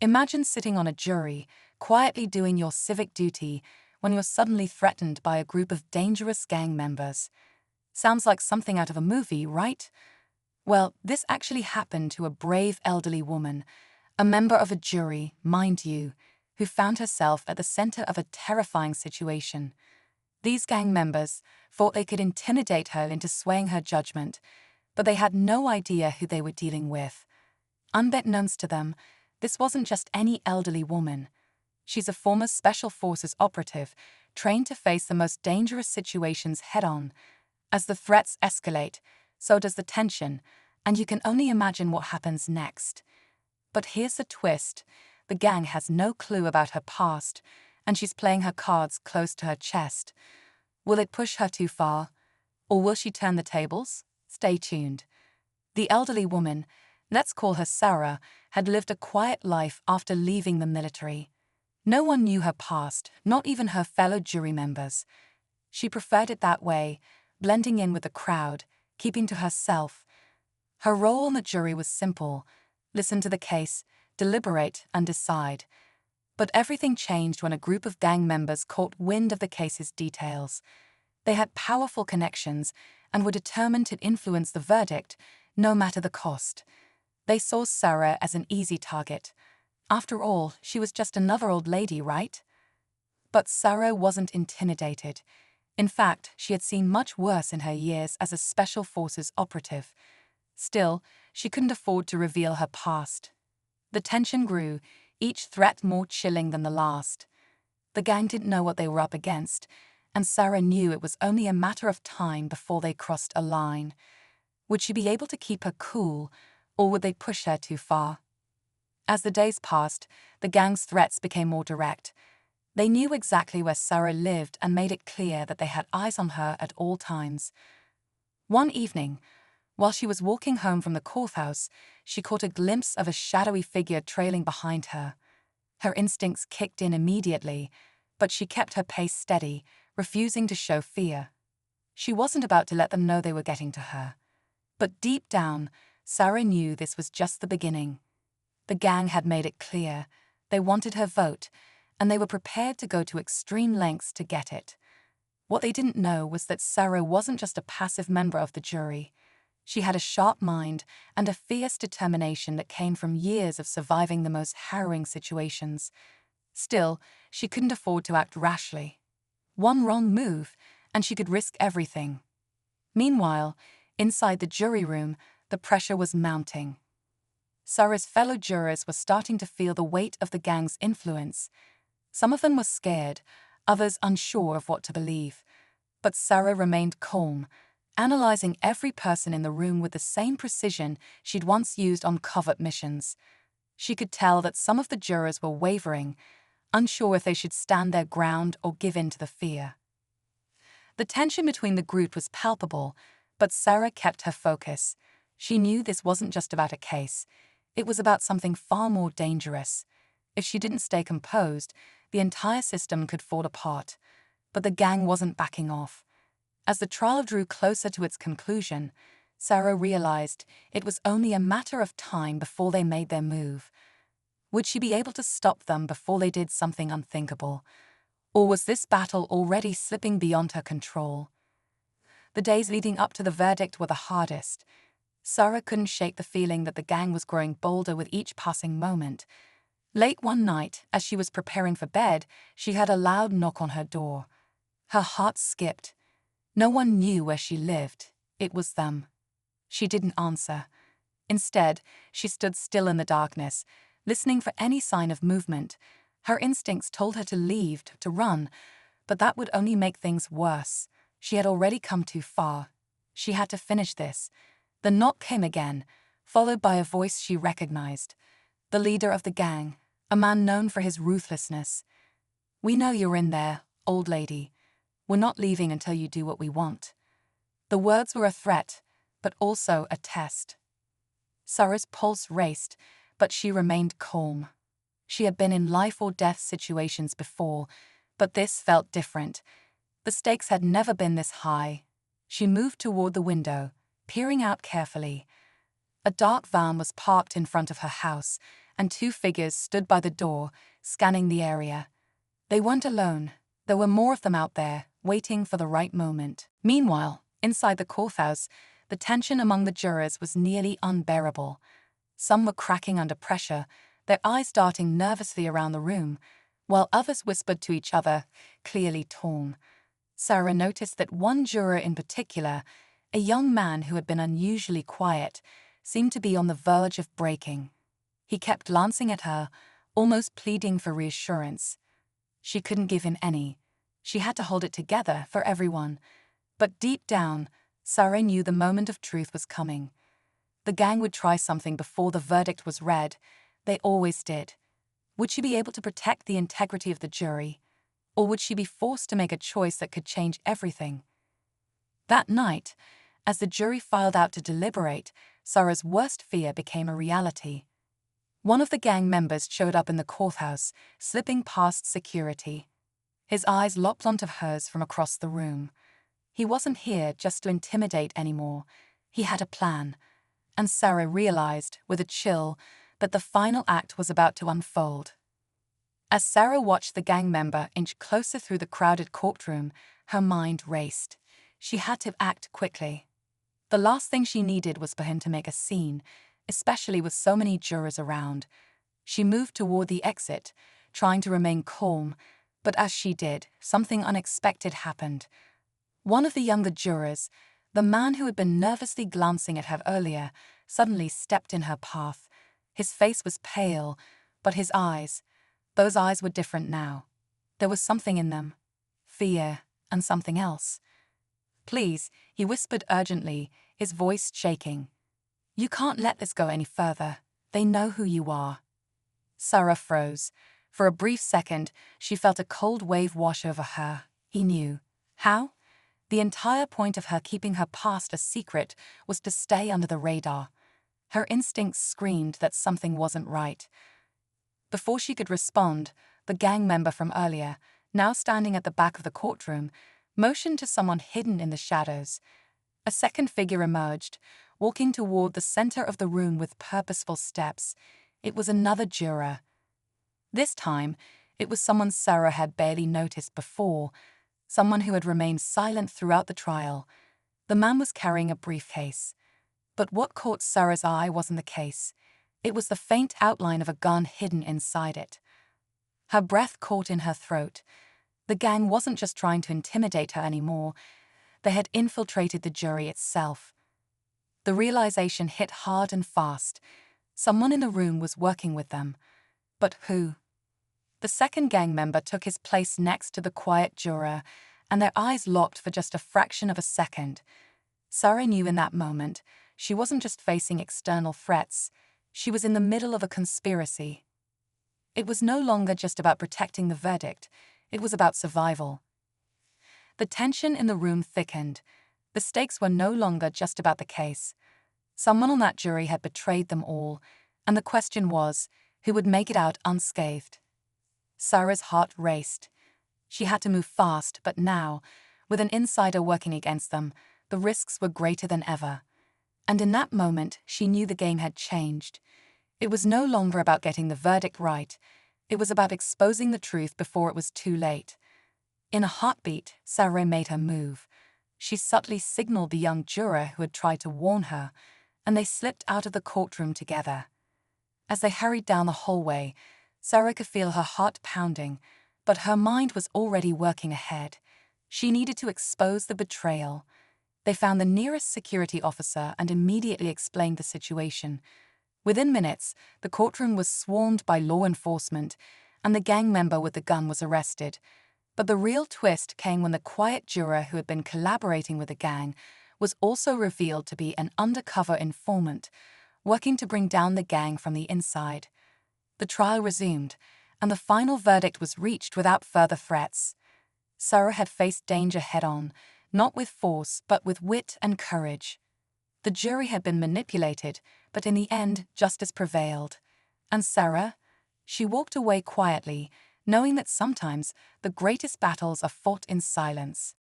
Imagine sitting on a jury, quietly doing your civic duty, when you're suddenly threatened by a group of dangerous gang members. Sounds like something out of a movie, right? Well, this actually happened to a brave elderly woman, a member of a jury, mind you, who found herself at the center of a terrifying situation. These gang members thought they could intimidate her into swaying her judgment, but they had no idea who they were dealing with. Unbeknownst to them, this wasn't just any elderly woman. She's a former Special Forces operative, trained to face the most dangerous situations head-on. As the threats escalate, so does the tension, and you can only imagine what happens next. But here's the twist. The gang has no clue about her past, and she's playing her cards close to her chest. Will it push her too far? Or will she turn the tables? Stay tuned. The elderly woman, let's call her Sarah, had lived a quiet life after leaving the military. No one knew her past, not even her fellow jury members. She preferred it that way, blending in with the crowd, keeping to herself. Her role on the jury was simple: listen to the case, deliberate, and decide. But everything changed when a group of gang members caught wind of the case's details. They had powerful connections and were determined to influence the verdict, no matter the cost. They saw Sarah as an easy target. After all, she was just another old lady, right? But Sarah wasn't intimidated. In fact, she had seen much worse in her years as a Special Forces operative. Still, she couldn't afford to reveal her past. The tension grew, each threat more chilling than the last. The gang didn't know what they were up against, and Sarah knew it was only a matter of time before they crossed a line. Would she be able to keep her cool, or would they push her too far? As the days passed, the gang's threats became more direct. They knew exactly where Sarah lived and made it clear that they had eyes on her at all times. One evening, while she was walking home from the courthouse, she caught a glimpse of a shadowy figure trailing behind her. Her instincts kicked in immediately, but she kept her pace steady, refusing to show fear. She wasn't about to let them know they were getting to her. But deep down, Sarah knew this was just the beginning. The gang had made it clear. They wanted her vote, and they were prepared to go to extreme lengths to get it. What they didn't know was that Sarah wasn't just a passive member of the jury. She had a sharp mind and a fierce determination that came from years of surviving the most harrowing situations. Still, she couldn't afford to act rashly. One wrong move, and she could risk everything. Meanwhile, inside the jury room, the pressure was mounting. Sarah's fellow jurors were starting to feel the weight of the gang's influence. Some of them were scared, others unsure of what to believe. But Sarah remained calm, analyzing every person in the room with the same precision she'd once used on covert missions. She could tell that some of the jurors were wavering, unsure if they should stand their ground or give in to the fear. The tension between the group was palpable, but Sarah kept her focus. She knew this wasn't just about a case. It was about something far more dangerous. If she didn't stay composed, the entire system could fall apart. But the gang wasn't backing off. As the trial drew closer to its conclusion, Sarah realized it was only a matter of time before they made their move. Would she be able to stop them before they did something unthinkable? Or was this battle already slipping beyond her control? The days leading up to the verdict were the hardest. Sarah couldn't shake the feeling that the gang was growing bolder with each passing moment. Late one night, as she was preparing for bed, she heard a loud knock on her door. Her heart skipped. No one knew where she lived. It was them. She didn't answer. Instead, she stood still in the darkness, listening for any sign of movement. Her instincts told her to leave, to run, but that would only make things worse. She had already come too far. She had to finish this. The knock came again, followed by a voice she recognized. The leader of the gang, a man known for his ruthlessness. "We know you're in there, old lady. We're not leaving until you do what we want." The words were a threat, but also a test. Sarah's pulse raced, but she remained calm. She had been in life-or-death situations before, but this felt different. The stakes had never been this high. She moved toward the window, peering out carefully. A dark van was parked in front of her house, and two figures stood by the door, scanning the area. They weren't alone. There were more of them out there, waiting for the right moment. Meanwhile, inside the courthouse, the tension among the jurors was nearly unbearable. Some were cracking under pressure, their eyes darting nervously around the room, while others whispered to each other, clearly torn. Sarah noticed that one juror in particular, a young man who had been unusually quiet, seemed to be on the verge of breaking. He kept glancing at her, almost pleading for reassurance. She couldn't give him any. She had to hold it together for everyone. But deep down, Sarah knew the moment of truth was coming. The gang would try something before the verdict was read. They always did. Would she be able to protect the integrity of the jury? Or would she be forced to make a choice that could change everything? That night, as the jury filed out to deliberate, Sarah's worst fear became a reality. One of the gang members showed up in the courthouse, slipping past security. His eyes locked onto hers from across the room. He wasn't here just to intimidate anymore. He had a plan. And Sarah realized, with a chill, that the final act was about to unfold. As Sarah watched the gang member inch closer through the crowded courtroom, her mind raced. She had to act quickly. The last thing she needed was for him to make a scene, especially with so many jurors around. She moved toward the exit, trying to remain calm, but as she did, something unexpected happened. One of the younger jurors, the man who had been nervously glancing at her earlier, suddenly stepped in her path. His face was pale, but his eyes, those eyes were different now. There was something in them. Fear and something else. "Please," he whispered urgently, his voice shaking. "You can't let this go any further. They know who you are." Sarah froze. For a brief second, she felt a cold wave wash over her. He knew. How? The entire point of her keeping her past a secret was to stay under the radar. Her instincts screamed that something wasn't right. Before she could respond, the gang member from earlier, now standing at the back of the courtroom, motioned to someone hidden in the shadows. A second figure emerged, walking toward the center of the room with purposeful steps. It was another juror. This time, it was someone Sarah had barely noticed before, someone who had remained silent throughout the trial. The man was carrying a briefcase. But what caught Sarah's eye wasn't the case. It was the faint outline of a gun hidden inside it. Her breath caught in her throat. The gang wasn't just trying to intimidate her anymore. They had infiltrated the jury itself. The realization hit hard and fast. Someone in the room was working with them. But who? The second gang member took his place next to the quiet juror, and their eyes locked for just a fraction of a second. Sarah knew in that moment she wasn't just facing external threats. She was in the middle of a conspiracy. It was no longer just about protecting the verdict. It was about survival. The tension in the room thickened. The stakes were no longer just about the case. Someone on that jury had betrayed them all, and the question was, who would make it out unscathed? Sarah's heart raced. She had to move fast, but now, with an insider working against them, the risks were greater than ever. And in that moment, she knew the game had changed. It was no longer about getting the verdict right. It was about exposing the truth before it was too late. In a heartbeat, Sarah made her move. She subtly signaled the young juror who had tried to warn her, and they slipped out of the courtroom together. As they hurried down the hallway, Sarah could feel her heart pounding, but her mind was already working ahead. She needed to expose the betrayal. They found the nearest security officer and immediately explained the situation. Within minutes, the courtroom was swarmed by law enforcement, and the gang member with the gun was arrested. But the real twist came when the quiet juror who had been collaborating with the gang was also revealed to be an undercover informant, working to bring down the gang from the inside. The trial resumed, and the final verdict was reached without further threats. Sarah had faced danger head-on, not with force, but with wit and courage. The jury had been manipulated, but in the end, justice prevailed. And Sarah? She walked away quietly, knowing that sometimes the greatest battles are fought in silence.